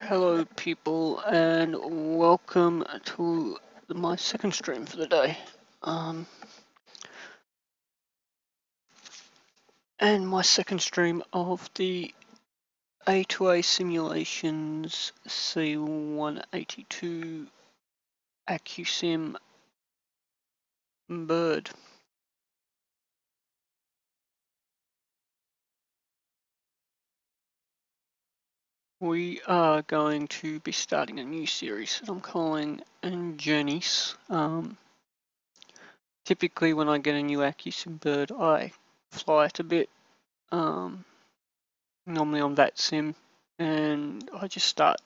Hello people and welcome to my second stream for the day. And my second stream of the A2A Simulations C182 AccuSim bird. We are going to be starting a new series that I'm calling Journeys. Typically when I get a new AccuSim bird I fly it a bit. Normally on that sim, and I just start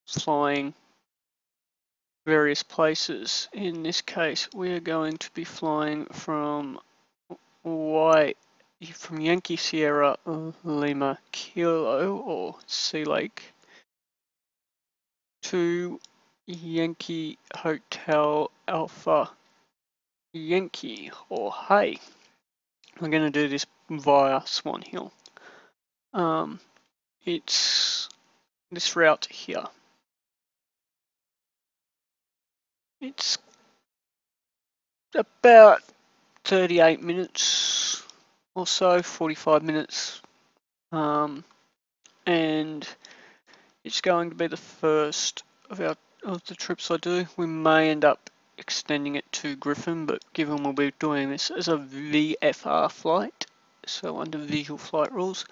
flying various places. In this case, we're going to be flying from Yankee Sierra Lima Kilo or Sea Lake to Yankee Hotel Alpha Yankee or YHAY. We're going to do this via Swan Hill. It's this route here. It's about 38 minutes or so, 45 minutes, and it's going to be the first of the trips I do. We may end up extending it to Griffin, but given we'll be doing this as a VFR flight, so under visual flight rules,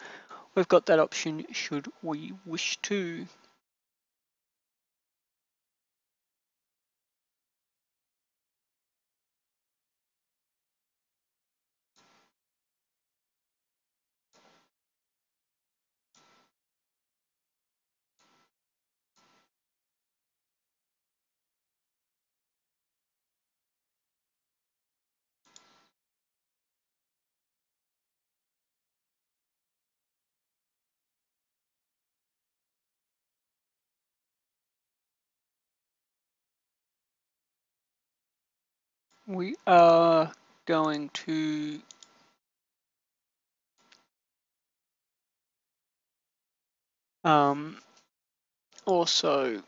we've got that option should we wish to. We are going to also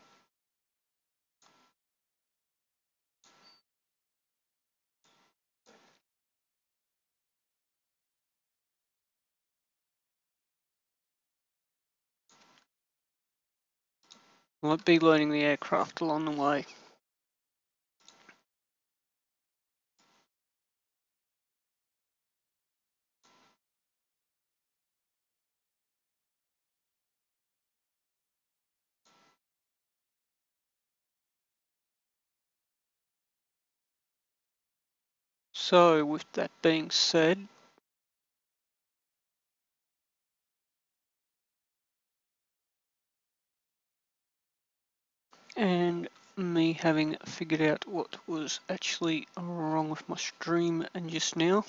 we'll be learning the aircraft along the way. So with that being said, and me having figured out what was actually wrong with my stream and just now,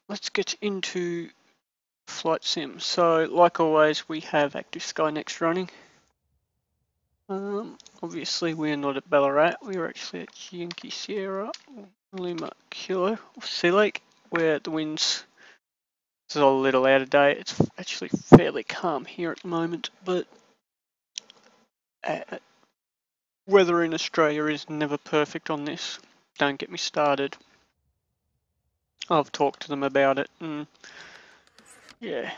let's get into flight sim. So like always, we have Active Sky Next running. Obviously we're not at Ballarat, we're actually at Yankee Sierra Lima Kilo Sea Lake, where the winds is a little out of date. It's actually fairly calm here at the moment, but weather in Australia is never perfect on this. Don't get me started. I've talked to them about it, and yeah.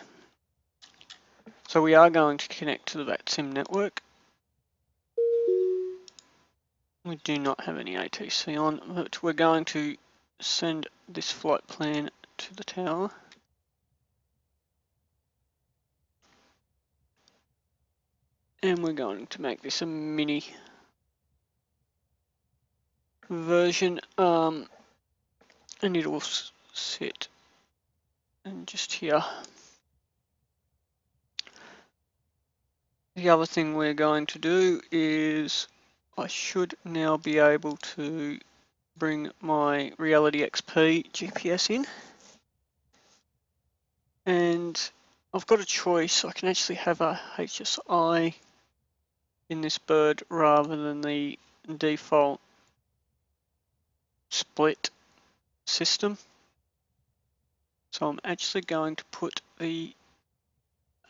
So we are going to connect to the VATSIM network. We do not have any ATC on, but we're going to send this flight plan to the tower. And we're going to make this a mini version, and it will sit and just here. The other thing we're going to do is I should now be able to bring my Reality XP GPS in, and I've got a choice. I can actually have a HSI in this bird rather than the default split system. So I'm actually going to put the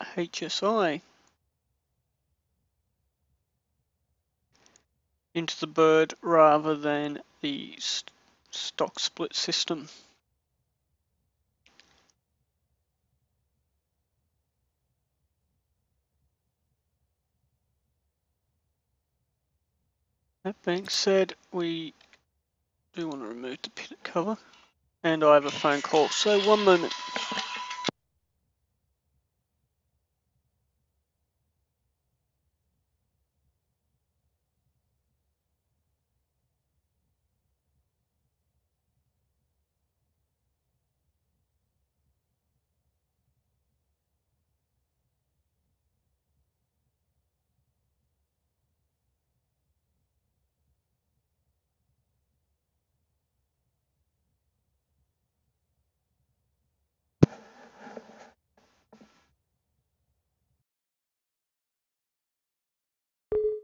HSI into the bird rather than the stock split system. That being said, we do want to remove the pivot cover, and I have a phone call, so one moment.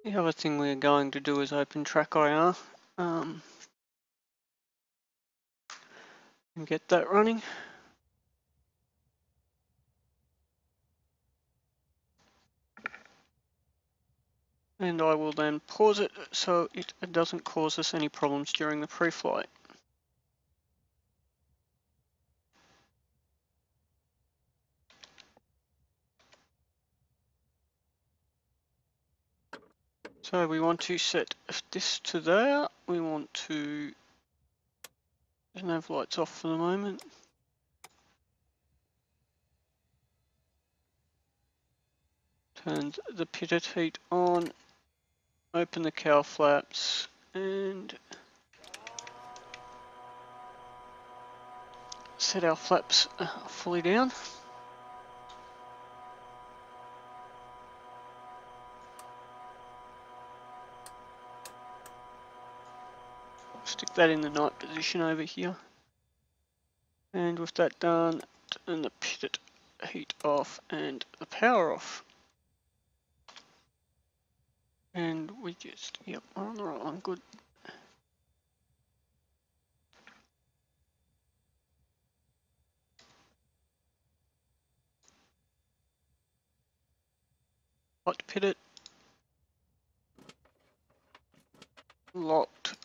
The other thing we're going to do is open track IR and get that running. And I will then pause it so it doesn't cause us any problems during the pre-flight. So we want to set this to there. We want to have lights off for the moment. Turn the pitot heat on. Open the cowl flaps and set our flaps fully down. Stick that in the night position over here. And with that done, turn the pitot heat off and the power off. And we just, yep, we're on the right one, good. Hot pitot. Locked.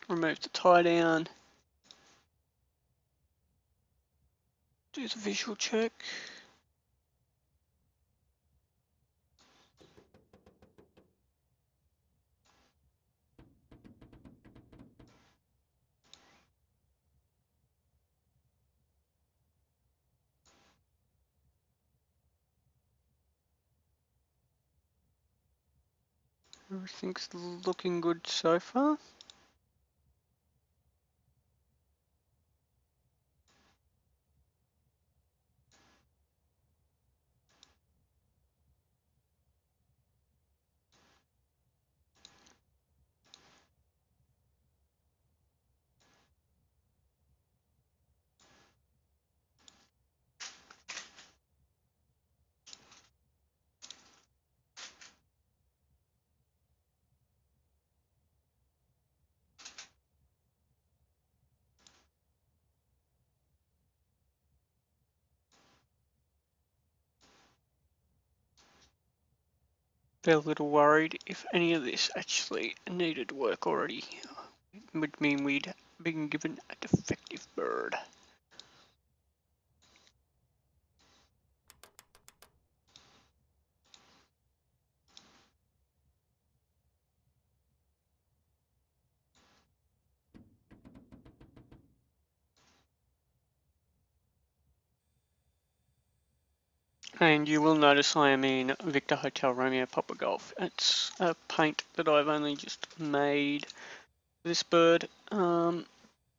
Remove the tie down. Do the visual check. Everything's looking good so far. They're a little worried if any of this actually needed work already. It would mean we'd been given a defective bird. And you will notice I am in Victor Hotel Romeo Papa Golf. It's a paint that I've only just made for this bird. So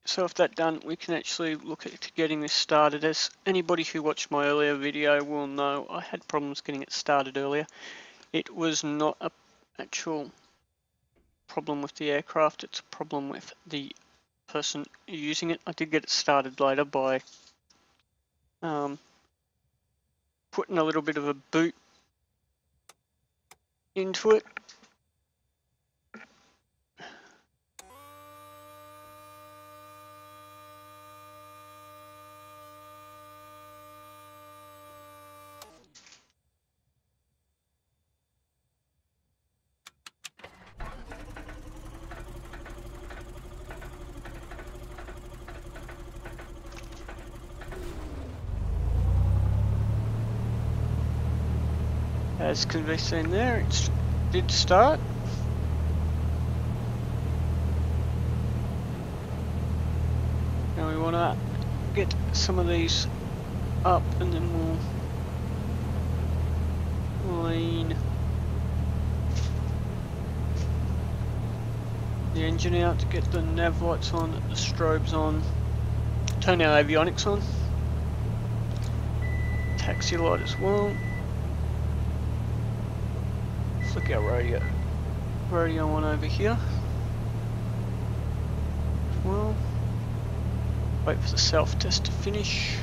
if that's done, we can actually look at getting this started. As anybody who watched my earlier video will know, I had problems getting it started earlier. It was not an actual problem with the aircraft, it's a problem with the person using it. I did get it started later by putting a little bit of a boot into it. As can be seen there, it did start. Now we want to get some of these up and then we'll line the engine out to get the nav lights on, the strobes on, turn our avionics on, taxi light as well, flick our radio on over here. Well, wait for the self-test to finish.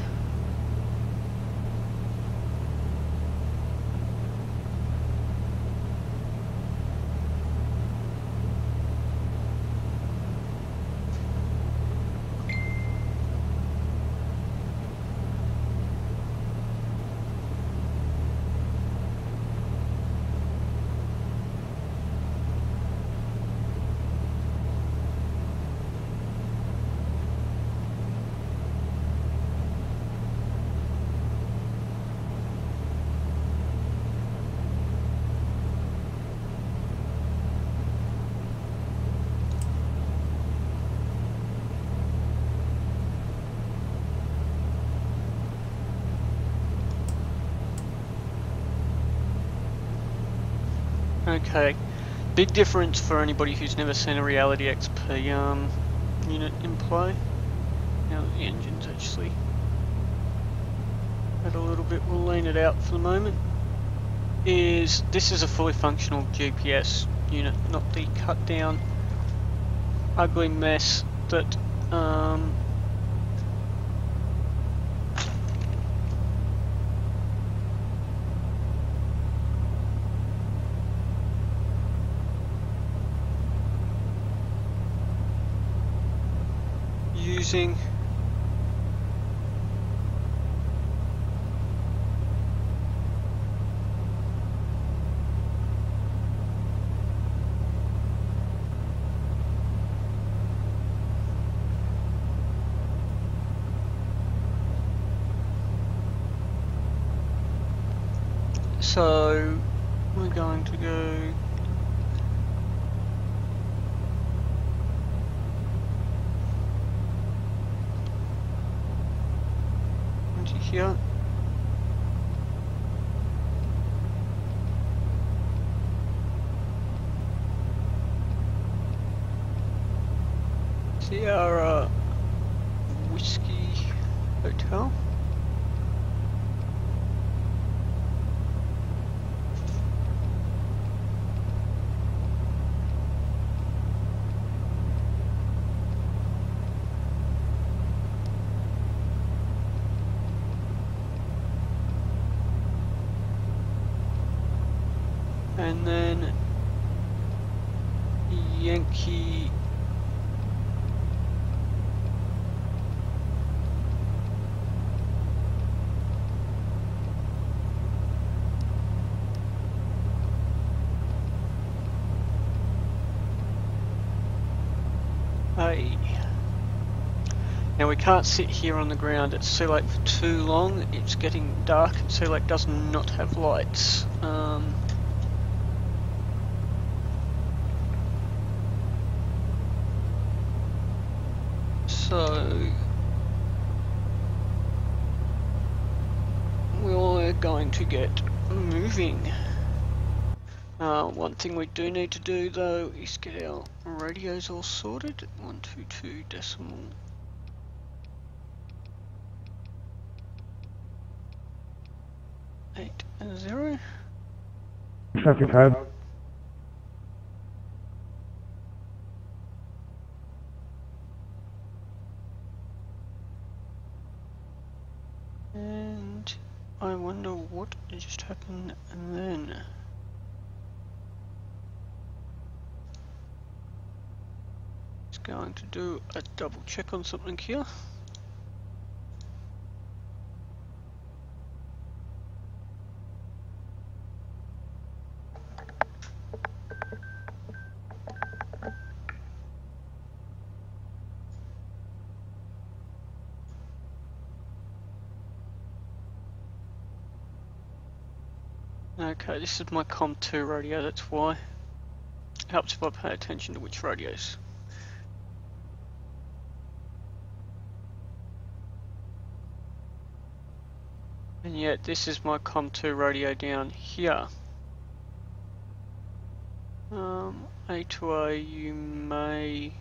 Okay, big difference for anybody who's never seen a Reality XP unit in play. Now that the engine's actually had a little bit, we'll lean it out for the moment. This is a fully functional GPS unit, not the cut down ugly mess that using so we're going to go into here. Sierra Whiskey Hotel. And then Yankee A. Now we can't sit here on the ground at Sea Lake for too long. It's getting dark and Sea Lake does not have lights. So we're going to get moving. One thing we do need to do though is get our radios all sorted. 122 decimal. Eight and 0. Traffic code. And I wonder what just happened then. It's going to do a double check on something here. Okay, this is my COM2 radio, that's why. It helps if I pay attention to which radios. And yet this is my COM2 radio down here. A to A, you may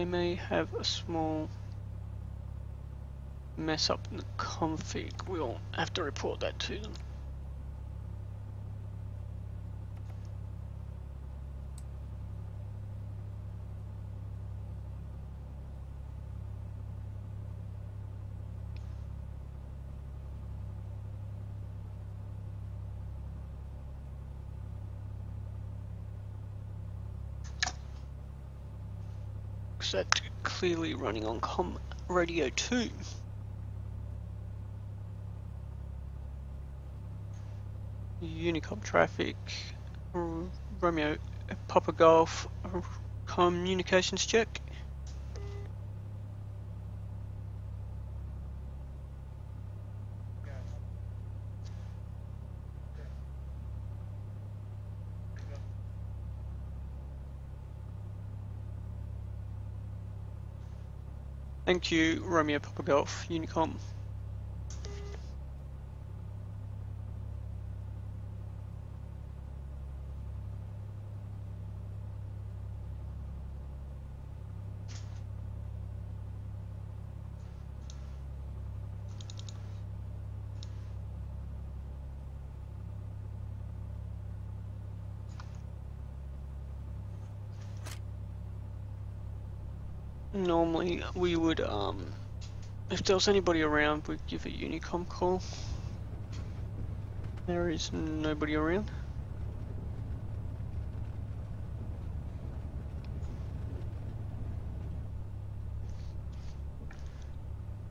may have a small mess up in the config. We'll have to report that to them. That's clearly running on COM radio 2. Unicom traffic, Romeo Papa Golf, communications check. Thank you, Romeo Papa Golf, Unicom. Normally we would, if there was anybody around, we'd give a Unicom call. There is nobody around.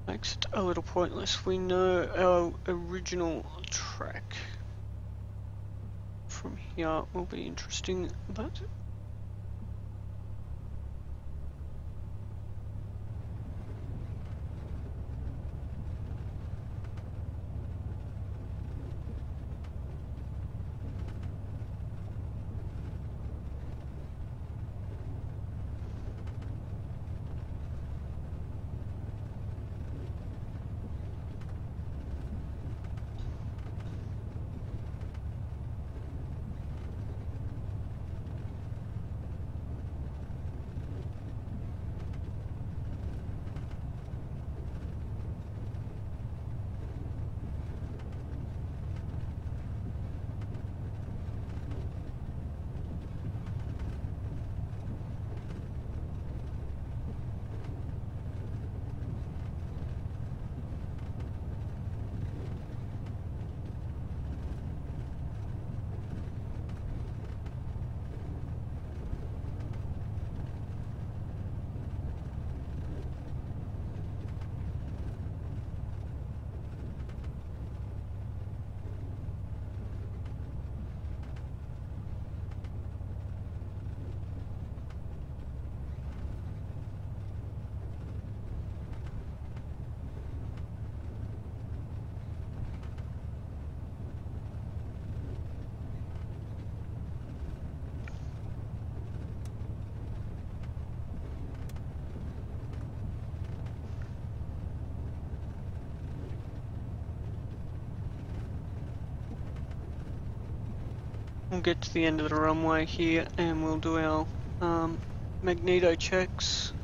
Makes it a little pointless. We know our original track from here will be interesting, but we'll get to the end of the runway here and we'll do our magneto checks.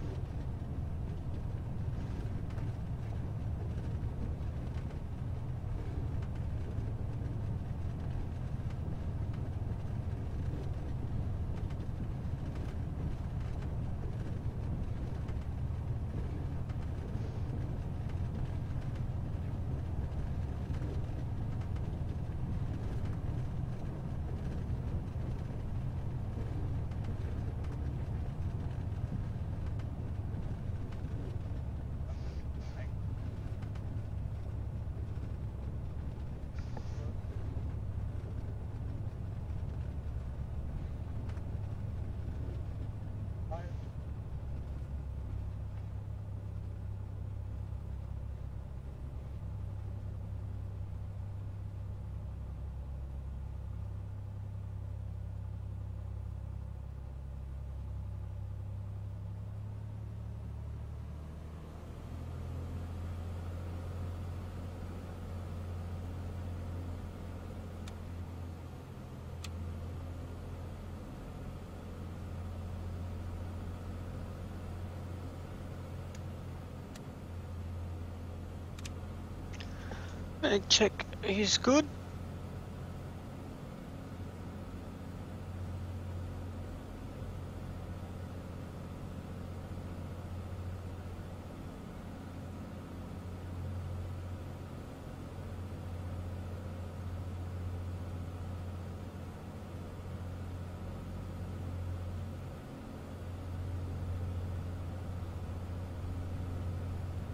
Check is good.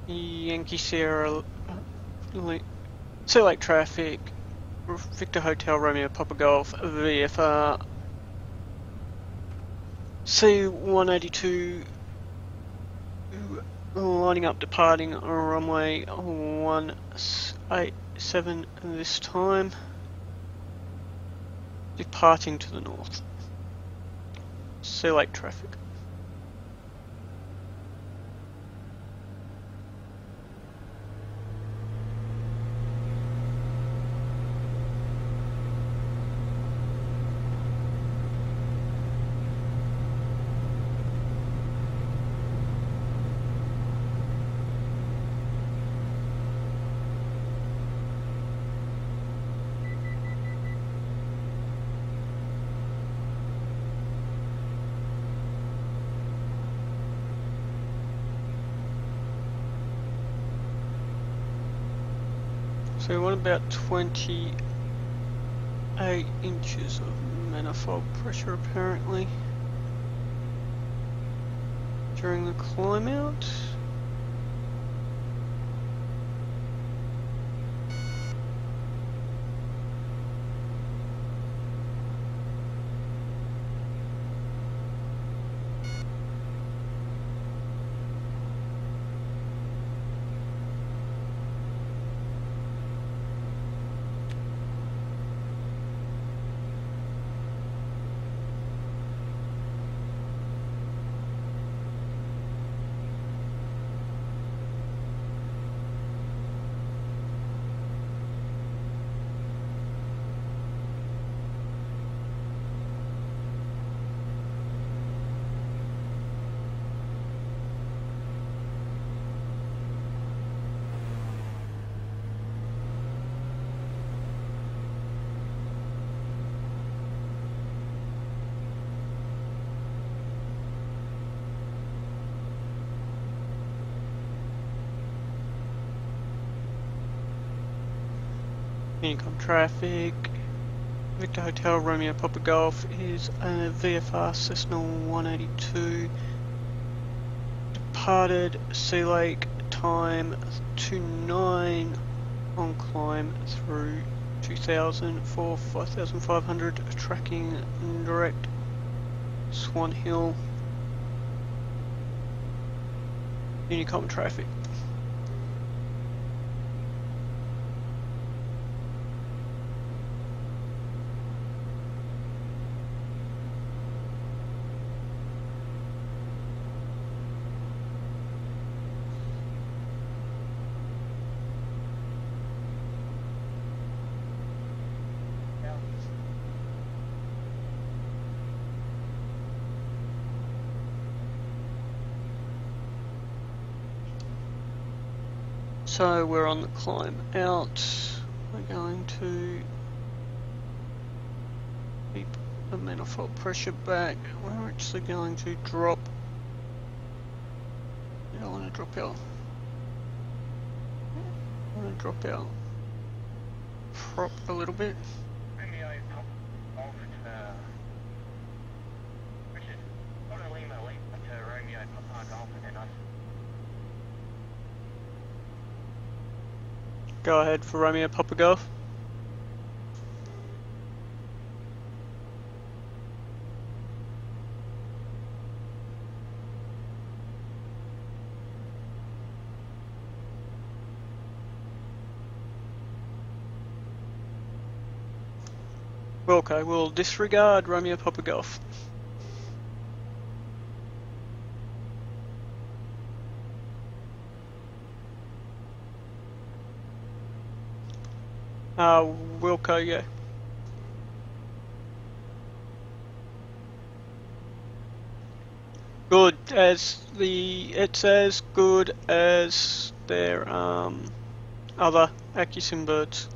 Yankee Sierra, Sea traffic, Victor Hotel Romeo Papa Golf, VFR, C182, lining up departing runway 187 this time, departing to the north. Sea Lake traffic. So we want about 28 inches of manifold pressure apparently during the climb out. Unicom traffic, Victor Hotel Romeo Papa Golf is a VFR Cessna 182, departed Sea Lake, time 29 on climb through 2000 for 5500, tracking direct Swan Hill. Unicom traffic. So we're on the climb out. We're going to keep the manifold pressure back. We're actually going to drop. I want to drop our. I want to drop our prop a little bit. Go ahead for Romeo Papa Golf. Okay, we'll disregard Romeo Papa Golf. Wilco, yeah. Good as it's as good as their other Acusim birds.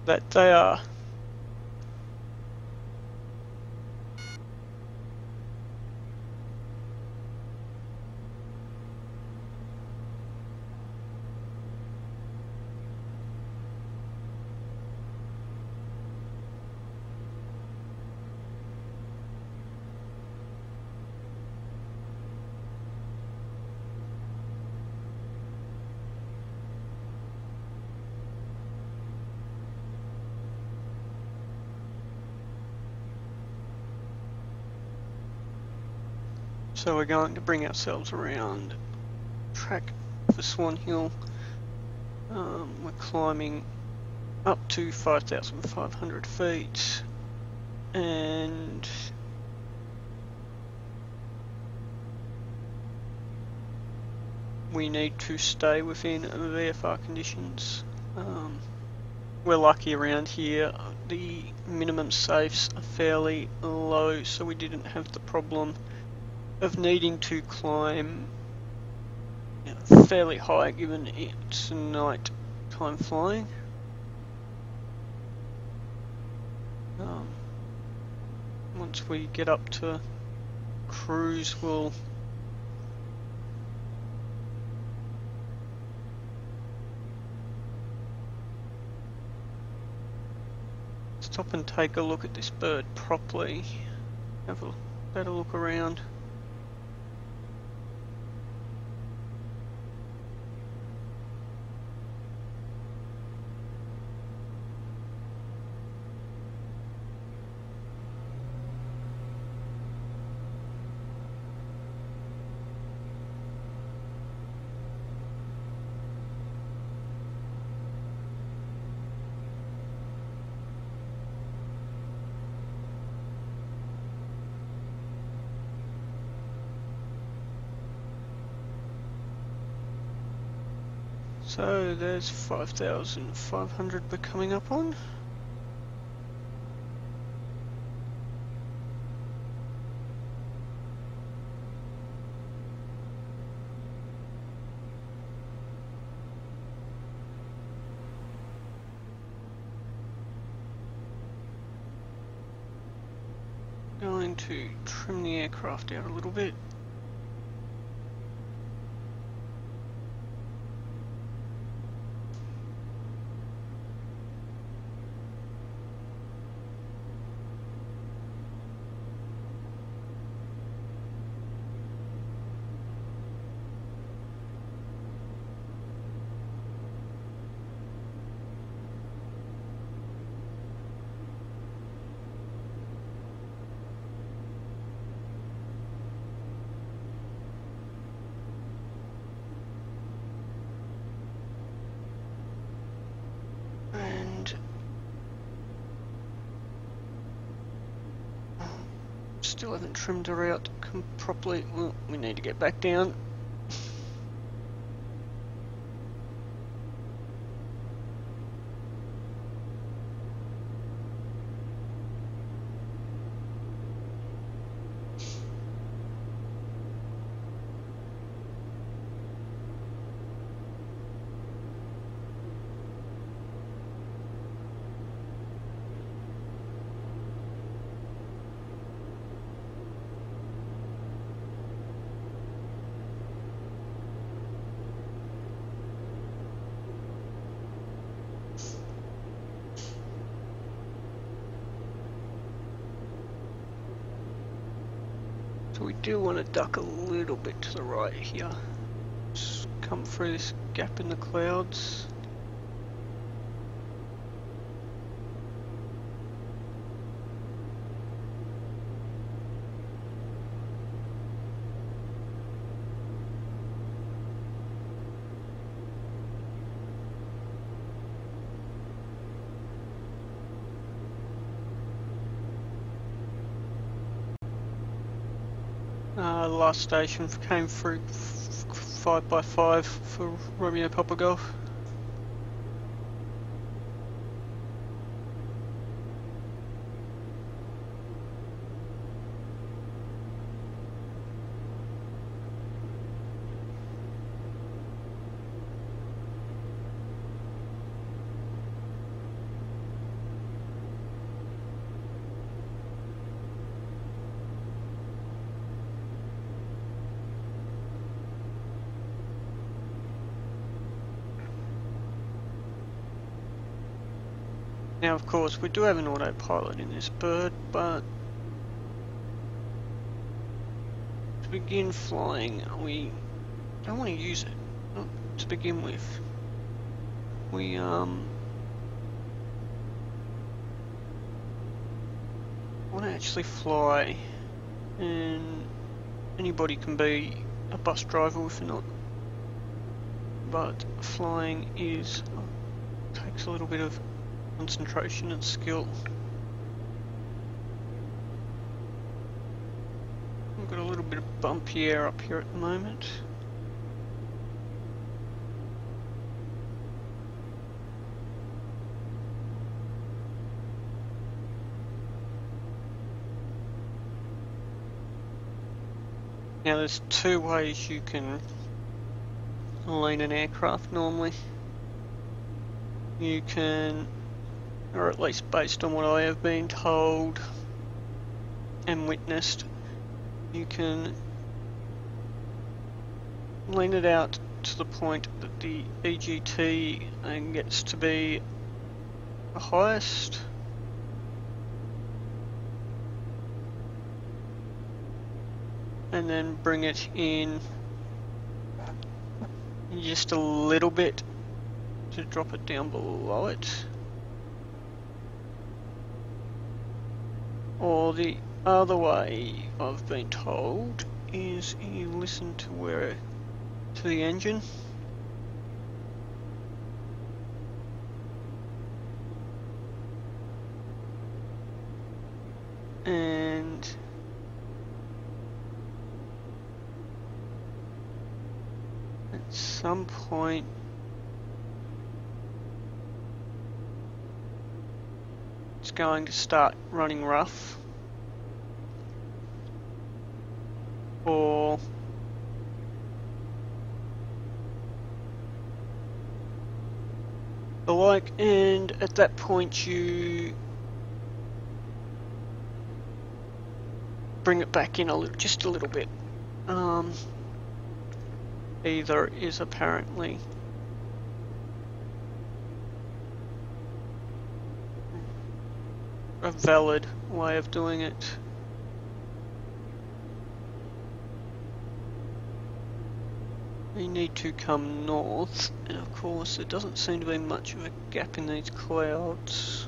That they are. So we're going to bring ourselves around track for Swan Hill. We're climbing up to 5,500 feet, and we need to stay within VFR conditions. We're lucky around here, the minimum safes are fairly low, so we didn't have the problem of needing to climb fairly high given it's night time flying. Once we get up to cruise, we'll stop and take a look at this bird properly, have a better look around. So there's 5,500 we're coming up on. Going to trim the aircraft out a little bit. And still haven't trimmed her out properly. Well, we need to get back down. So we do want to duck a little bit to the right here. Just come through this gap in the clouds. Last station came through 5x5 for Romeo Papa Golf. Now, of course, we do have an autopilot in this bird, but to begin flying, we don't want to use it. Not to begin with. We want to actually fly, and anybody can be a bus driver if not. But flying takes a little bit of concentration and skill. We've got a little bit of bumpy air up here at the moment. Now there's two ways you can lean an aircraft normally. You can, or at least based on what I have been told and witnessed, you can lean it out to the point that the EGT gets to be the highest, and then bring it in just a little bit to drop it down below it. Or the other way I've been told is you listen to the engine, and at some point it's going to start running rough, or the like, and at that point you bring it back in just a little bit. Either is apparently a valid way of doing it. You need to come north, and of course there doesn't seem to be much of a gap in these clouds.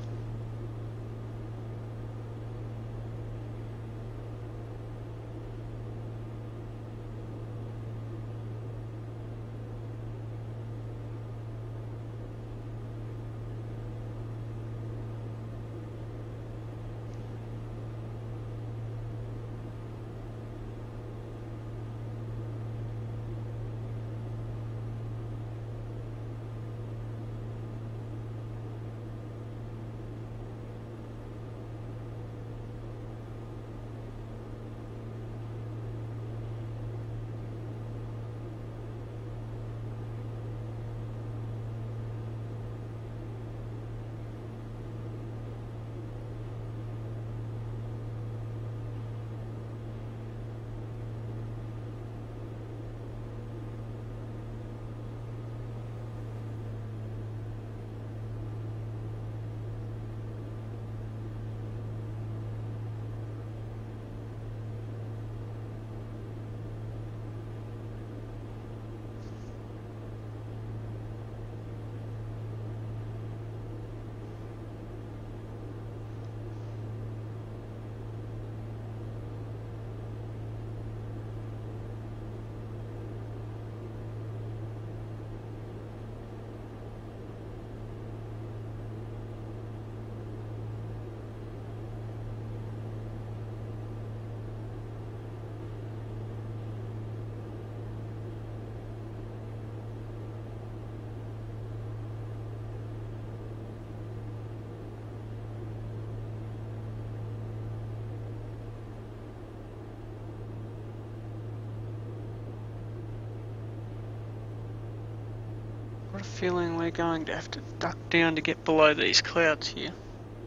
got a feeling we're going to have to duck down to get below these clouds here.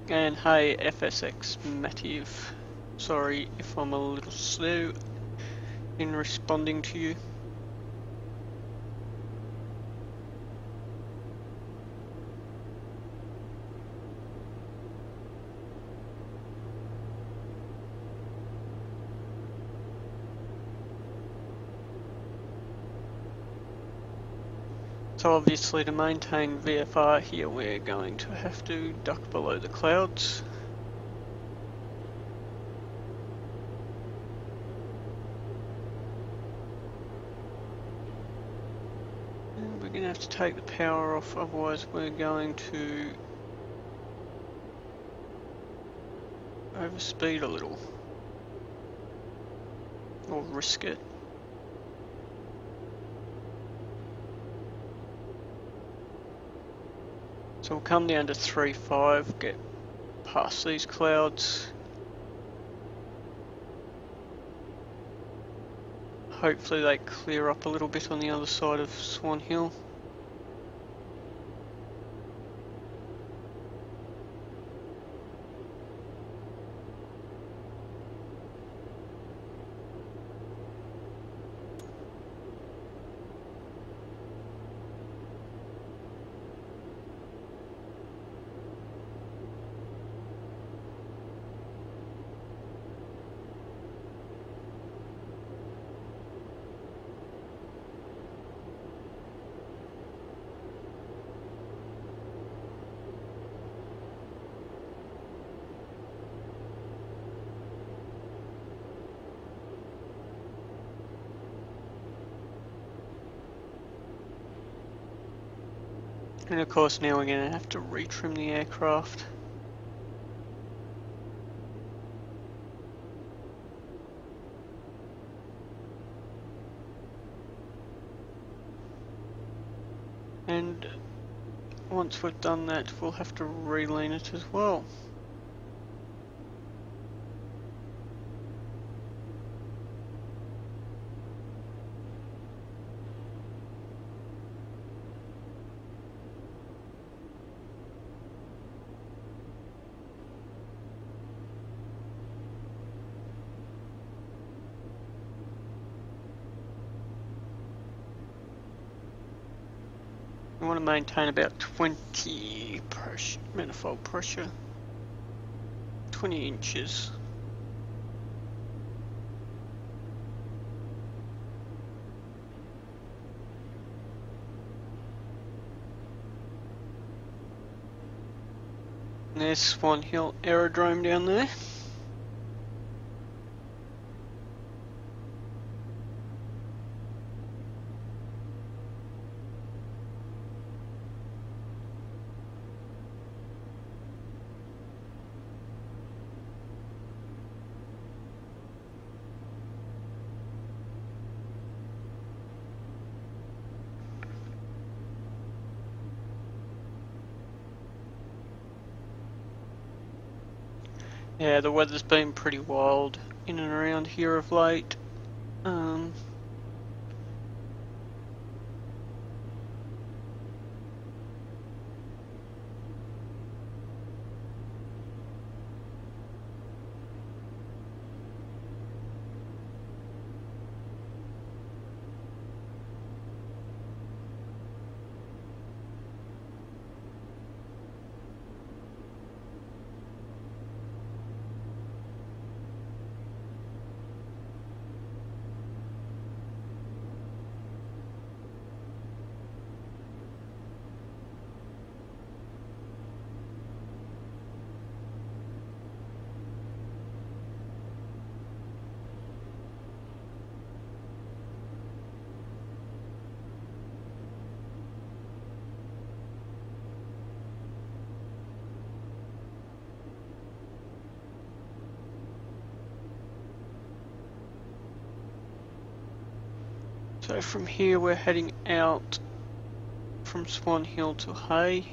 And hey, FSX Mativ, sorry if I'm a little slow in responding to you. So obviously to maintain VFR here we're going to have to duck below the clouds. And we're going to have to take the power off, otherwise we're going to overspeed a little. Or risk it. So we'll come down to 3.5, get past these clouds. Hopefully they clear up a little bit on the other side of Swan Hill. And of course now we're going to have to retrim the aircraft. And once we've done that we'll have to re-lean it as well. We want to maintain about 20 pressure, manifold pressure, 20 inches. And there's Swan Hill Aerodrome down there. Yeah, the weather's been pretty wild in and around here of late. So from here we're heading out from Swan Hill to YHAY.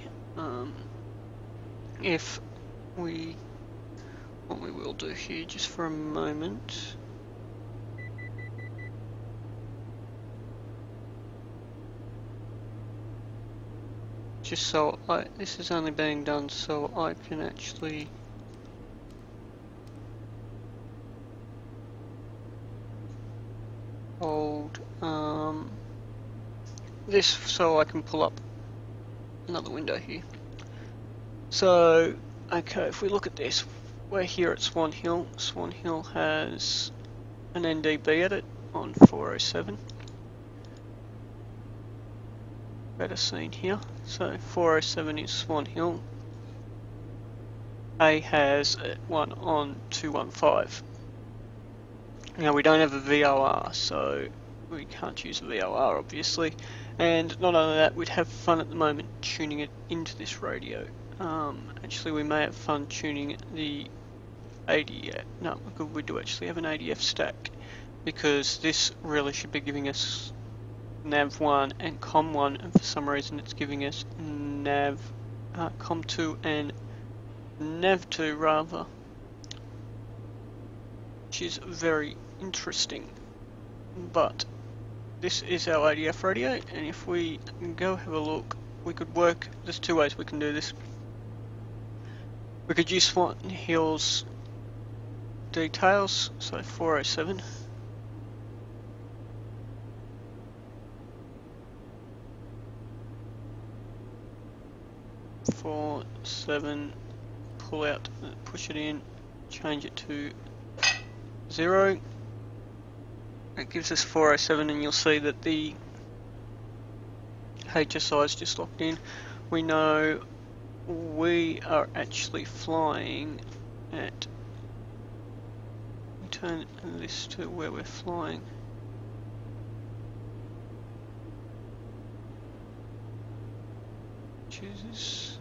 What we will do here just for a moment. just so this is only being done so I can actually hold this so I can pull up another window here. So, okay, if we look at this, we're here at Swan Hill. Swan Hill has an NDB at it on 407. Better seen here. So 407 is Swan Hill. A has one on 215. Now we don't have a VOR, so we can't use a VOR obviously. And not only that, we'd have fun at the moment tuning it into this radio. Actually, we may have fun tuning the ADF. No, we do actually have an ADF stack, because this really should be giving us nav1 and com1, and for some reason it's giving us com2 and nav2 rather, which is very interesting. But this is our ADF radio, and if we go have a look, we could work, there's two ways we can do this. We could use Swan Hill's details, so 407. Four, 7, pull out, push it in, change it to 0. It gives us 407, and you'll see that the HSI is just locked in. We know we are actually flying at, turn this to where we're flying. Jesus.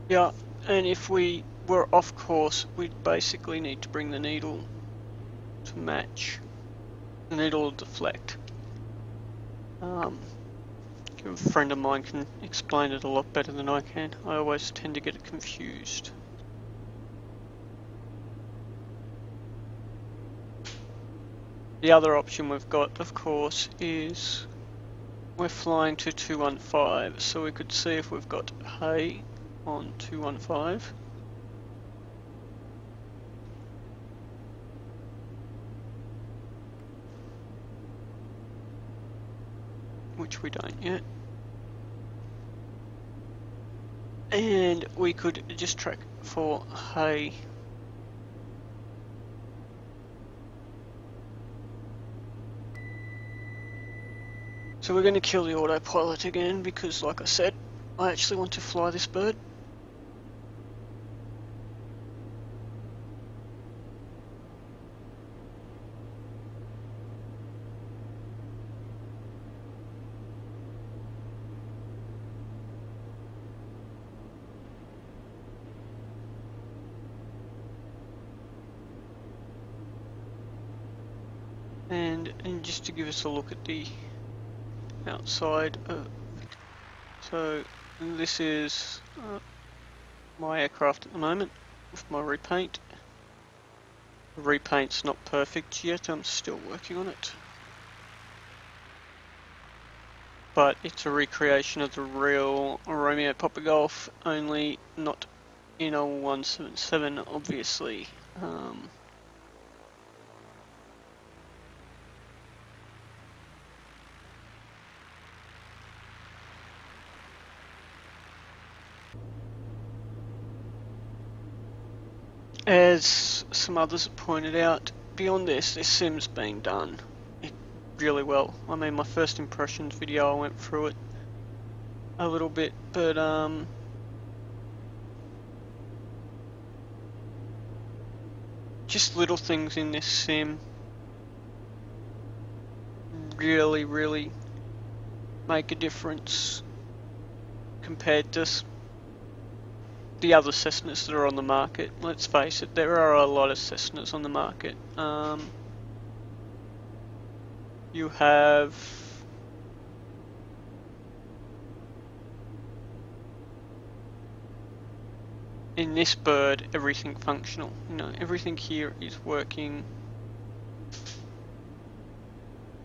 Yeah, and if we were off course, we'd basically need to bring the needle to match. The needle will deflect. A friend of mine can explain it a lot better than I can. I always tend to get it confused. The other option we've got, of course, is we're flying to 215, so we could see if we've got YHAY on 215. Which we don't yet. And we could just track for YHAY. So we're going to kill the autopilot again because, like I said, I actually want to fly this bird. And just to give us a look at the outside of it. So this is my aircraft at the moment with my repaint. The repaint's not perfect yet, I'm still working on it. But it's a recreation of the real Romeo Papa Golf, only not in a 177 obviously. As some others have pointed out, beyond this sim's been done really well. I mean, my first impressions video, I went through it a little bit, but just little things in this sim really make a difference compared to the other Cessnas that are on the market. Let's face it, there are a lot of Cessnas on the market. You have in this bird everything functional. You know, everything here is working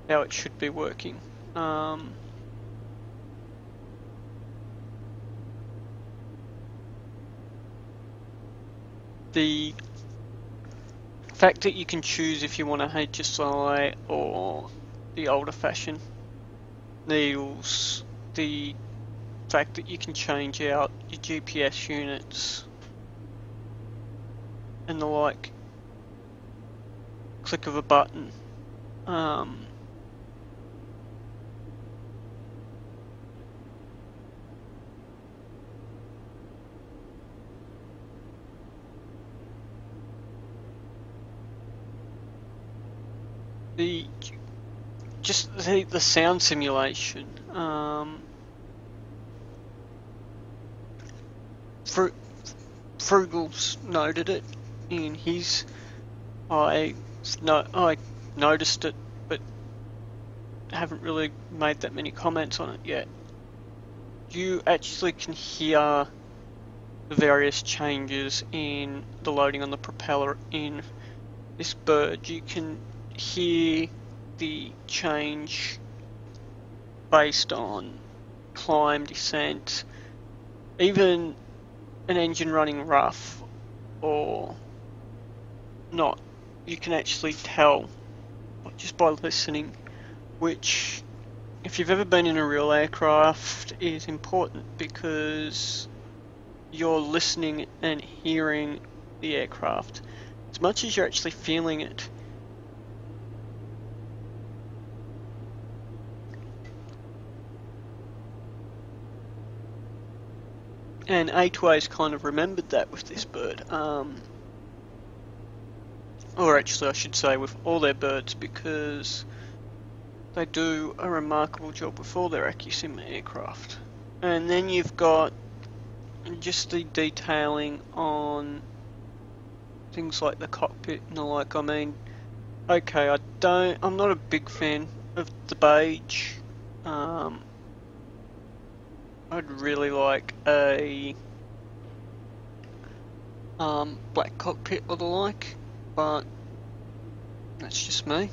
how it should be working. The fact that you can choose if you want a HSI or the older fashion needles, the fact that you can change out your GPS units and the like, click of a button. The sound simulation. Frugal's noted it in his. I noticed it, but haven't really made that many comments on it yet. You actually can hear the various changes in the loading on the propeller in this bird. You can hear the change based on climb, descent, even an engine running rough or not. You can actually tell just by listening, which, if you've ever been in a real aircraft, is important because you're listening and hearing the aircraft as much as you're actually feeling it. And YHAY's kind of remembered that with this bird. Or actually I should say with all their birds, because they do a remarkable job with all their AccuSim aircraft. And then you've got just the detailing on things like the cockpit and the like. I mean, okay, I'm not a big fan of the beige. I'd really like a black cockpit or the like, but that's just me.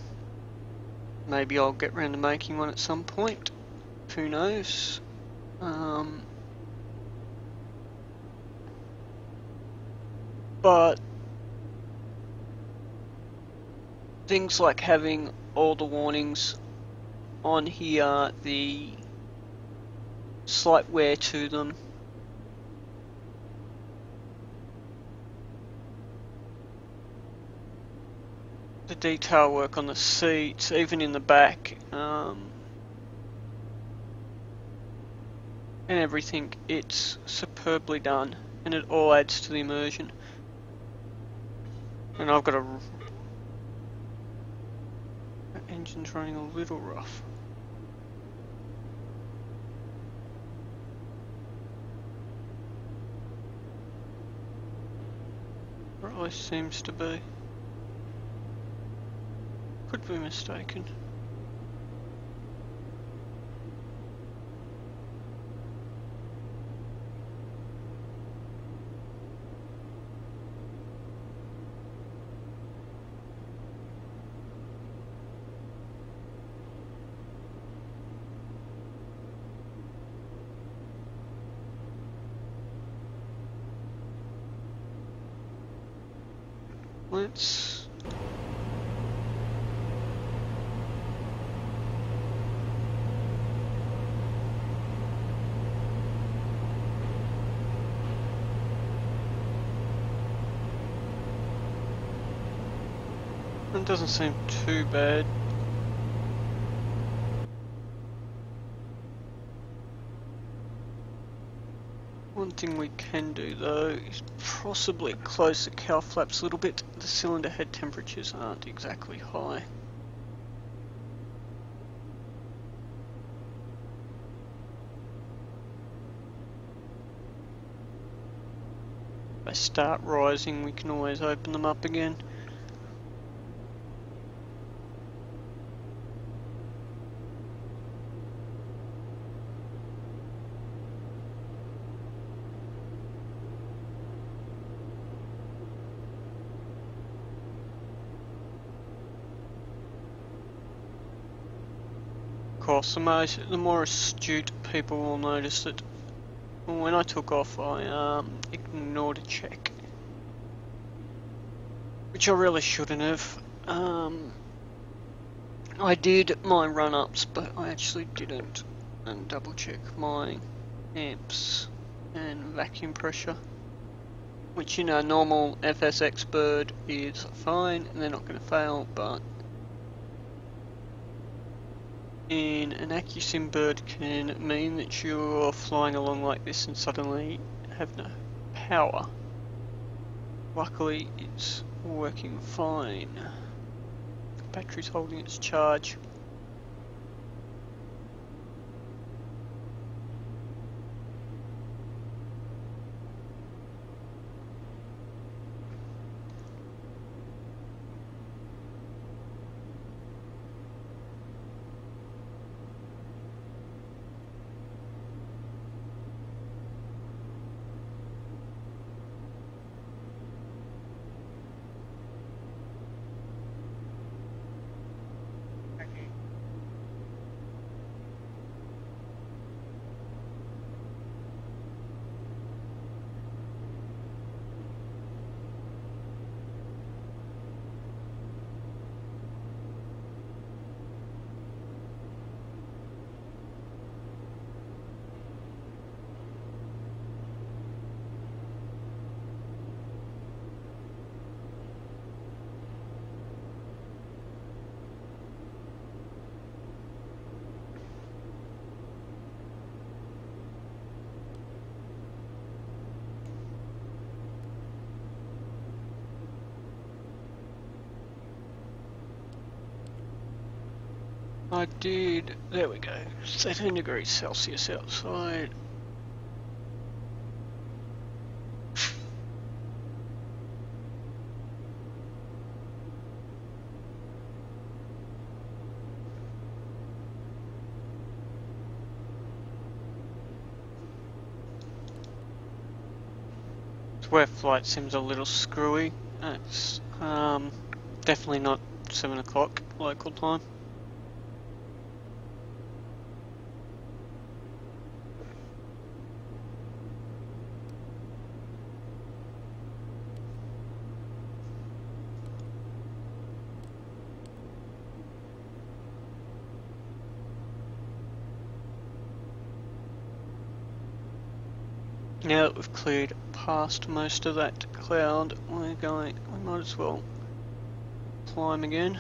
Maybe I'll get round to making one at some point. Who knows? But things like having all the warnings on here, the slight wear to them, the detail work on the seats, even in the back, and everything, it's superbly done, and it all adds to the immersion. And I've got engine's running a little rough. Or at least seems to be. Could be mistaken. Let's it doesn't seem too bad. One thing we can do though is possibly close the cowl flaps a little bit. The cylinder head temperatures aren't exactly high. If they start rising, we can always open them up again. course, the more astute people will notice that when I took off, I ignored a check, which I really shouldn't have. I did my run-ups, but I actually didn't double check my amps and vacuum pressure, which in a normal FSX bird is fine and they're not going to fail, but in an AccuSim bird can mean that you're flying along like this and suddenly have no power. Luckily it's working fine. The battery's holding its charge. I did, there we go, 13 degrees Celsius outside. It's where flight sim's a little screwy. It's definitely not 7 o'clock local time. Now that we've cleared past most of that cloud, we might as well climb again.